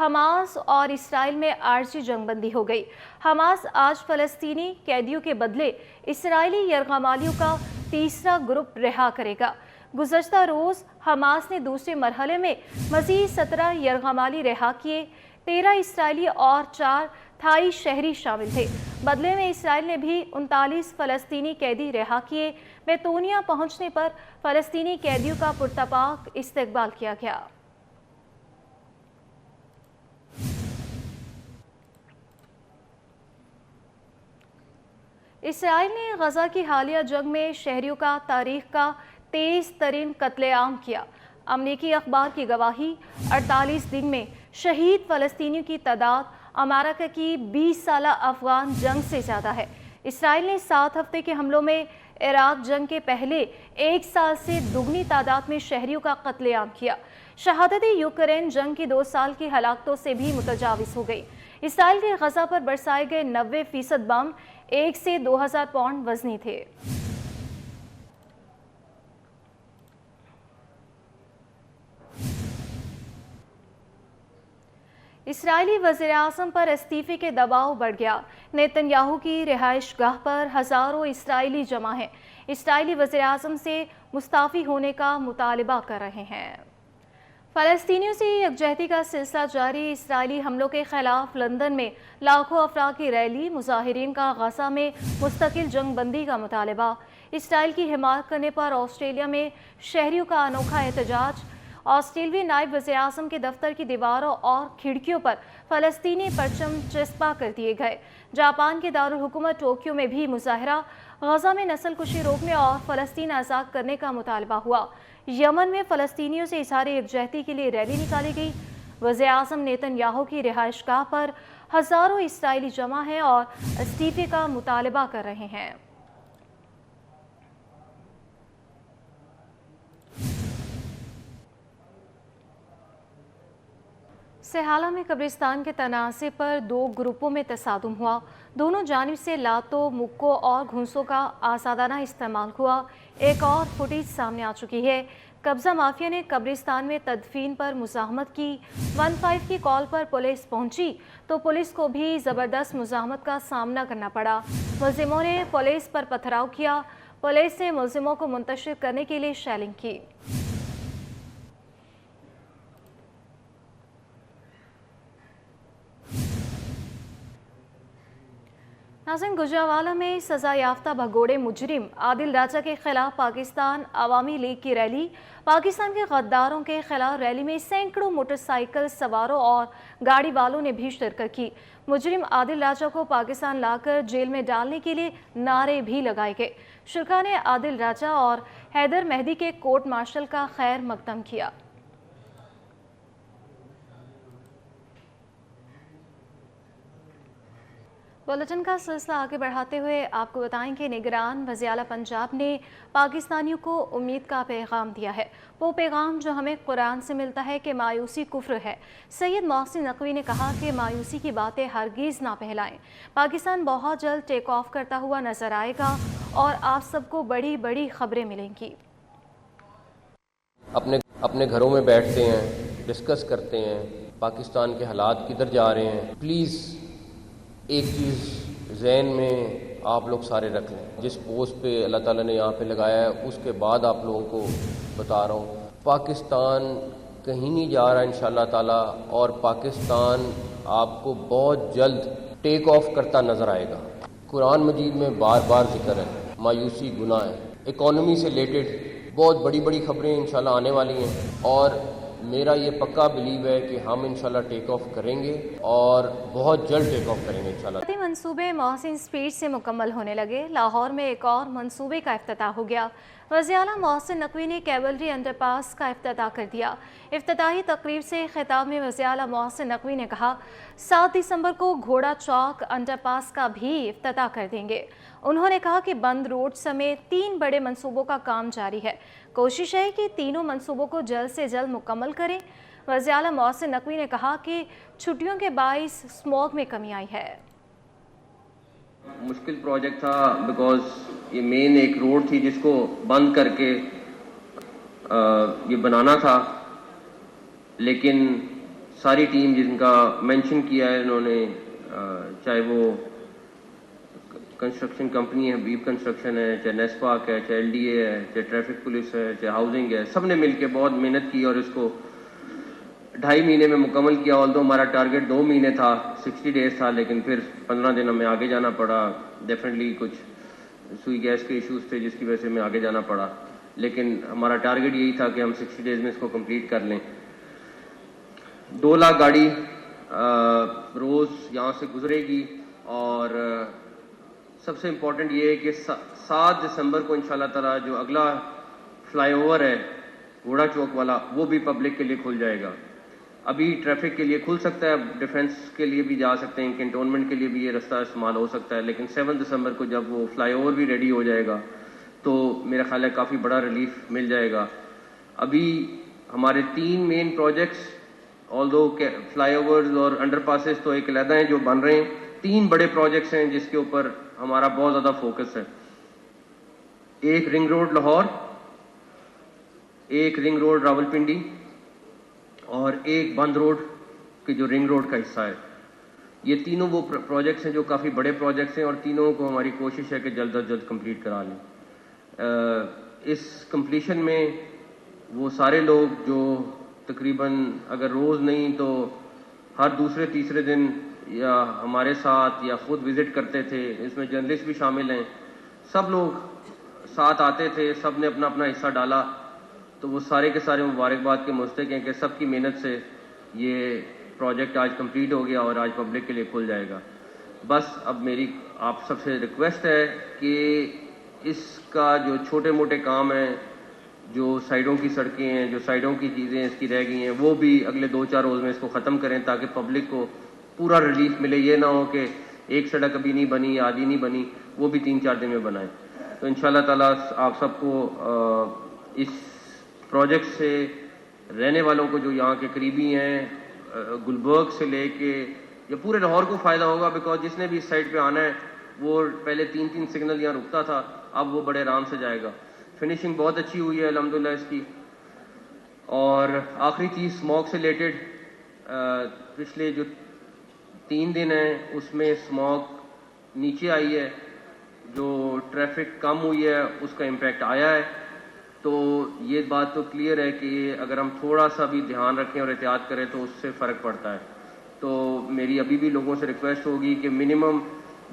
Hamas اور اسرائیل میں عارضی جنگ بندی ہو گئی۔ حماس آج فلسطینی قیدیوں کے بدلے اسرائیلی یرغمالیوں کا تیسرا گروپ رہا کرے گا۔ گزشتہ روز حماس نے دوسرے مرحلے میں مزید 17 یرغمالی رہا کیے۔ 13 اسرائیلی اور 4 تھائی شہری شامل تھے۔ بدلے میں اسرائیل نے بھی 39 فلسطینی قیدی رہا کیے۔ بیتونیہ پہنچنے پر فلسطینی قیدیوں کا پرتپاک استقبال کیا گیا۔ اسرائیل نے غزہ کی حالیہ جنگ میں شہریوں کا تاریخ کا تیز ترین قتل عام کیا۔ امریکی اخبار کی گواہی 48 دن میں شہید فلسطینیوں کی تعداد امریکہ کی 20 سالہ افغان جنگ سے زیادہ ہے۔ اسرائیل نے 7 ہفتے کے حملوں میں عراق جنگ کے پہلے 1 سال سے دگنی تعداد میں شہریوں کا قتل عام کیا۔ شہادت یوکرین جنگ کی 2 سال کی ہلاکتوں سے بھی متجاوز ہو گئی۔ اسرائیل کے غزہ پر برسائے گئے 90% بم 1 سے 2000 پاؤنڈ وزنی تھے۔ اسرائیلی وزیراعظم پر استعفے کے دباؤ بڑھ گیا۔ نیتن یاہو کی رہائش گاہ پر ہزاروں اسرائیلی جمع ہیں۔ اسرائیلی وزیراعظم سے مستعفی ہونے کا مطالبہ کر رہے ہیں۔ فلسطینیوں سے یکجہتی کا سلسلہ جاری۔ اسرائیلی حملوں کے خلاف لندن میں لاکھوں افراد کی ریلی۔ مظاہرین کا غزہ میں مستقل جنگ بندی کا مطالبہ۔ اسرائیل کی حمایت کرنے پر آسٹریلیا میں شہریوں کا انوکھا احتجاج۔ آسٹریلوی نائب وزیراعظم کے دفتر کی دیواروں اور کھڑکیوں پر فلسطینی پرچم چسپاں کر دیے گئے۔ جاپان کے دارالحکومت ٹوکیو میں بھی مظاہرہ۔ غزہ میں نسل کشی روکنے اور فلسطین آزاد کرنے کا مطالبہ ہوا۔ یمن میں فلسطینیوں سے اظہار یکجہتی کے لیے ریلی نکالی گئی۔ وزیراعظم نیتن یاہو کی رہائش گاہ پر ہزاروں اسرائیلی جمع ہیں اور استعفے کا مطالبہ کر رہے ہیں۔ سہالہ میں قبرستان کے تنازع پر 2 گروپوں میں تصادم ہوا۔ دونوں جانب سے لاتوں، مکوں اور گھونسوں کا آزادانہ استعمال ہوا۔ ایک اور فوٹیج سامنے آ چکی ہے۔ قبضہ مافیا نے قبرستان میں تدفین پر مزاحمت کی۔ 15 کی کال پر پولیس پہنچی تو پولیس کو بھی زبردست مزاحمت کا سامنا کرنا پڑا۔ ملزموں نے پولیس پر پتھراؤ کیا۔ پولیس نے ملزموں کو منتشر کرنے کے لیے شیلنگ کی۔ ناظرین، گجرانوالہ میں سزا یافتہ بھگوڑے مجرم عادل راجہ کے خلاف پاکستان عوامی لیگ کی ریلی۔ پاکستان کے غداروں کے خلاف ریلی میں سینکڑوں موٹر سائیکل سواروں اور گاڑی والوں نے بھی شرکت کی۔ مجرم عادل راجہ کو پاکستان لا کر جیل میں ڈالنے کے لیے نعرے بھی لگائے گئے۔ شرکاء نے عادل راجہ اور حیدر مہدی کے کورٹ مارشل کا خیر مقدم کیا۔ بلیٹن کا سلسلہ آگے بڑھاتے ہوئے آپ کو بتائیں کہ نگران وزیر اعلیٰ پنجاب نے پاکستانیوں کو امید کا پیغام دیا ہے۔ وہ پیغام جو ہمیں قرآن سے ملتا ہے کہ مایوسی کفر ہے۔ سید محسن نقوی نے کہا کہ مایوسی کی باتیں ہرگز نہ پھیلائیں۔ پاکستان بہت جلد ٹیک آف کرتا ہوا نظر آئے گا اور آپ سب کو بڑی بڑی خبریں ملیں گی۔ اپنے گھروں میں بیٹھتے ہیں، ڈسکس کرتے ہیں پاکستان کے حالات کدھر جا رہے ہیں۔ پلیز ایک چیز ذہن میں آپ لوگ سارے رکھ لیں، جس پوسٹ پہ اللہ تعالیٰ نے یہاں پہ لگایا ہے اس کے بعد آپ لوگوں کو بتا رہا ہوں، پاکستان کہیں نہیں جا رہا انشاءاللہ تعالیٰ، اور پاکستان آپ کو بہت جلد ٹیک آف کرتا نظر آئے گا۔ قرآن مجید میں بار بار ذکر ہے مایوسی گناہ ہے۔ اکانومی سے ریلیٹڈ بہت بڑی بڑی خبریں انشاءاللہ آنے والی ہیں، اور میرا یہ پکا بلیو ہے کہ ہم انشاءاللہ ٹیک آف کریں گے اور بہت جلد ٹیک آف کریں گے انشاءاللہ۔ منصوبے محسن اسپیڈ سے مکمل ہونے لگے۔ لاہور میں ایک اور منصوبے کا افتتاح ہو گیا۔ وزیر اعلیٰ محسن نقوی نے کیولری انڈر پاس کا افتتاح کر دیا۔ افتتاحی تقریب سے خطاب میں وزیر اعلیٰ محسن نقوی نے کہا 7 دسمبر کو گھوڑا چوک انڈر پاس کا بھی افتتاح کر دیں گے۔ انہوں نے کہا کہ بند روڈ سمیت 3 بڑے منصوبوں کا کام جاری ہے۔ کوشش ہے کہ تینوں منصوبوں کو جلد سے جلد مکمل کریں۔ وزیر اعلیٰ محسن نقوی نے کہا کہ چھٹیوں کے باعث اسموگ میں کمی آئی ہے۔ مشکل پروجیکٹ تھا بیکاز یہ مین ایک روڈ تھی جس کو بند کر کے یہ بنانا تھا، لیکن ساری ٹیم جن کا مینشن کیا ہے انہوں نے, چاہے وہ کنسٹرکشن کمپنی ہے, حبیب کنسٹرکشن ہے, چاہے نیسپاک ہے, چاہے LDA ہے, چاہے ٹریفک پولیس ہے, چاہے ہاؤسنگ ہے, سب نے مل کے بہت محنت کی اور اس کو 2.5 مہینے میں مکمل کیا. although ہمارا ٹارگیٹ 2 مہینے تھا, 60 days تھا, لیکن پھر 15 دن ہمیں آگے جانا پڑا. ڈیفینیٹلی کچھ سوئی گیس کے ایشوز تھے جس کی وجہ سے ہمیں آگے جانا پڑا, لیکن ہمارا ٹارگیٹ یہی تھا کہ ہم 60 days میں اس کو کمپلیٹ کر لیں. 2 لاکھ گاڑی روز یہاں سے گزرے گی, اور سب سے امپورٹنٹ یہ ہے کہ 7 دسمبر کو انشاءاللہ تعالیٰ جو اگلا فلائی اوور ہے گھوڑا چوک والا, وہ بھی پبلک کے لیے کھل جائے گا. ابھی ٹریفک کے لیے کھل سکتا ہے, ڈیفنس کے لیے بھی جا سکتے ہیں, کنٹونمنٹ کے لیے بھی یہ رستہ استعمال ہو سکتا ہے, لیکن 7 دسمبر کو جب وہ فلائی اوور بھی ریڈی ہو جائے گا تو میرا خیال ہے کافی بڑا ریلیف مل جائے گا. ابھی ہمارے 3 مین پروجیکٹس, آلدو فلائی اوورز اور انڈر پاسز تو ایک علیحدہ ہیں جو بن رہے ہیں, 3 بڑے پروجیکٹس ہیں جس کے اوپر ہمارا بہت زیادہ فوکس ہے. ایک رنگ روڈ لاہور, ایک رنگ روڈ راولپنڈی, اور ایک بند روڈ کی جو رنگ روڈ کا حصہ ہے. یہ تینوں وہ پروجیکٹس ہیں جو کافی بڑے پروجیکٹس ہیں, اور تینوں کو ہماری کوشش ہے کہ جلد از جلد کمپلیٹ کرا لیں. اس کمپلیشن میں وہ سارے لوگ جو تقریباً اگر روز نہیں تو ہر دوسرے تیسرے دن یا ہمارے ساتھ یا خود وزٹ کرتے تھے, اس میں جرنلسٹ بھی شامل ہیں, سب لوگ ساتھ آتے تھے, سب نے اپنا اپنا حصہ ڈالا, تو وہ سارے کے سارے مبارکباد کے مستحق ہیں کہ سب کی محنت سے یہ پروجیکٹ آج کمپلیٹ ہو گیا اور آج پبلک کے لیے کھل جائے گا. بس اب میری آپ سب سے ریکویسٹ ہے کہ اس کا جو چھوٹے موٹے کام ہیں, جو سائڈوں کی سڑکیں ہیں, جو سائڈوں کی چیزیں اس کی رہ گئی ہیں, وہ بھی اگلے 2-4 روز میں اس کو ختم کریں تاکہ پبلک کو پورا ریلیف ملے. یہ نہ ہو کہ ایک سڑک ابھی نہیں بنی, آدھی نہیں بنی, وہ بھی 3-4 دن میں بنائیں. تو انشاءاللہ تعالیٰ آپ سب کو اس پروجیکٹ سے رہنے والوں کو جو یہاں کے قریبی ہیں, گلبرگ سے لے کے یا پورے لاہور کو فائدہ ہوگا, بیکاز جس نے بھی اس سائڈ پہ آنا ہے وہ پہلے 3 سگنل یہاں رکتا تھا, اب وہ بڑے آرام سے جائے گا. فنیشنگ بہت اچھی ہوئی ہے الحمدللہ اس کی. اور آخری چیز اسموک سے ریلیٹڈ, پچھلے جو 3 دن ہیں اس میں اسموک نیچے آئی ہے, جو ٹریفک کم ہوئی ہے اس کا امپیکٹ آیا ہے. تو یہ بات تو کلیئر ہے کہ اگر ہم تھوڑا سا بھی دھیان رکھیں اور احتیاط کریں تو اس سے فرق پڑتا ہے. تو میری ابھی بھی لوگوں سے ریکویسٹ ہوگی کہ منیمم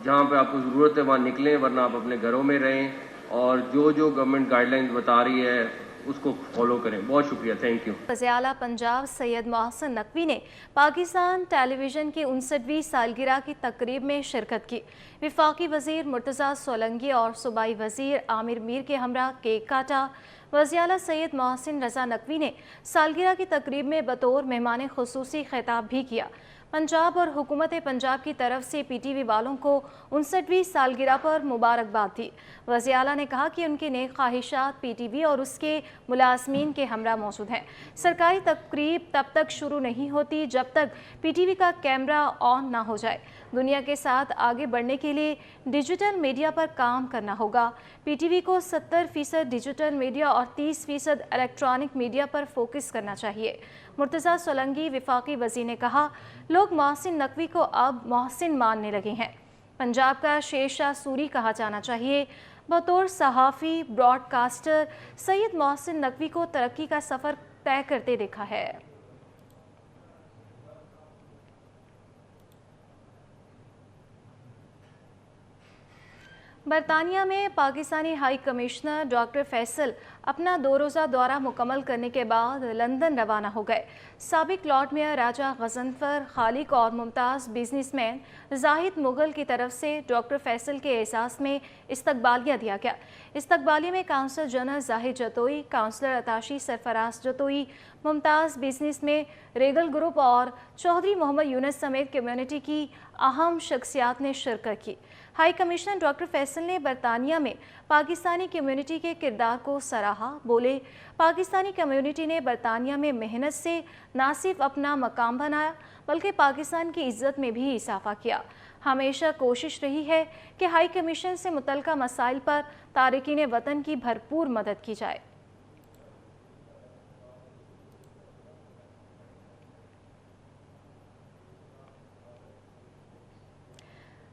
جہاں پہ آپ کو ضرورت ہے وہاں نکلیں, ورنہ آپ اپنے گھروں میں رہیں, اور جو گورنمنٹ گائیڈ لائنز بتا رہی ہے اس کو فالو کریں. بہت شکریہ, تھینک یو. وزیر اعلیٰ پنجاب سید محسن نقوی نے پاکستان ٹیلی ویژن کی 59ویں سالگرہ کی تقریب میں شرکت کی. وفاقی وزیر مرتضیٰ سولنگی اور صوبائی وزیر عامر میر کے ہمراہ کیک کاٹا. وزیر اعلیٰ سید محسن رضا نقوی نے سالگرہ کی تقریب میں بطور مہمان خصوصی خطاب بھی کیا. پنجاب اور حکومت پنجاب کی طرف سے PTV والوں کو 59ویں سالگرہ پر مبارکباد دی. وزیر اعلیٰ نے کہا کہ ان کی نیک خواہشات PTV اور اس کے ملازمین کے ہمراہ موجود ہیں. سرکاری تقریب تب تک شروع نہیں ہوتی جب تک PTV کا کیمرہ آن نہ ہو جائے. دنیا کے ساتھ آگے بڑھنے کے لیے ڈیجیٹل میڈیا پر کام کرنا ہوگا. PTV کو 70% ڈیجیٹل میڈیا اور 30% الیکٹرانک میڈیا پر فوکس کرنا چاہیے. مرتضیٰ سولنگی وفاقی وزیر نے کہا, لوگ محسن نقوی کو اب محسن ماننے لگے ہیں. پنجاب کا شیر شاہ سوری کہا جانا چاہیے. بطور صحافی براڈ کاسٹر سید محسن نقوی کو ترقی کا سفر طے کرتے دیکھا ہے. برطانیہ میں Pakistani high commissioner doctor Faisal اپنا 2 روزہ دورہ مکمل کرنے کے بعد لندن روانہ ہو گئے. سابق لارڈ میئر راجہ غضنفر خالق اور ممتاز بزنس مین زاہد مغل کی طرف سے ڈاکٹر فیصل کے اعزاز میں استقبالیہ دیا گیا. استقبالیہ میں کونسل جنرل زاہد جتوئی, کونسلر اتاشی سرفراز جتوئی, ممتاز بزنس میں ریگل گروپ اور چودھری محمد یونس سمیت کمیونٹی کی اہم شخصیات نے شرکت کی. ہائی کمشنر ڈاکٹر فیصل نے برطانیہ میں پاکستانی کمیونٹی کے کردار کو سراہا. بولے, پاکستانی کمیونٹی نے برطانیہ میں محنت سے نہ صرف اپنا مقام بنایا بلکہ پاکستان کی عزت میں بھی اضافہ کیا. ہمیشہ کوشش رہی ہے کہ ہائی کمیشن سے متعلقہ مسائل پر تارکین وطن کی بھرپور مدد کی جائے.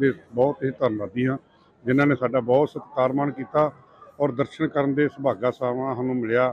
ਦੇ ਬਹੁਤ ਹੀ ਧੰਨਵਾਦੀ ਹਾਂ ਜਿਨ੍ਹਾਂ ਨੇ ਸਾਡਾ ਬਹੁਤ ਸਤਿਕਾਰਮਾਨ ਕੀਤਾ ਔਰ ਦਰਸ਼ਨ ਕਰਨ ਦੇ ਸੁਭਾਗਾ ਸਾਵਾਂ ਸਾਨੂੰ ਮਿਲਿਆ।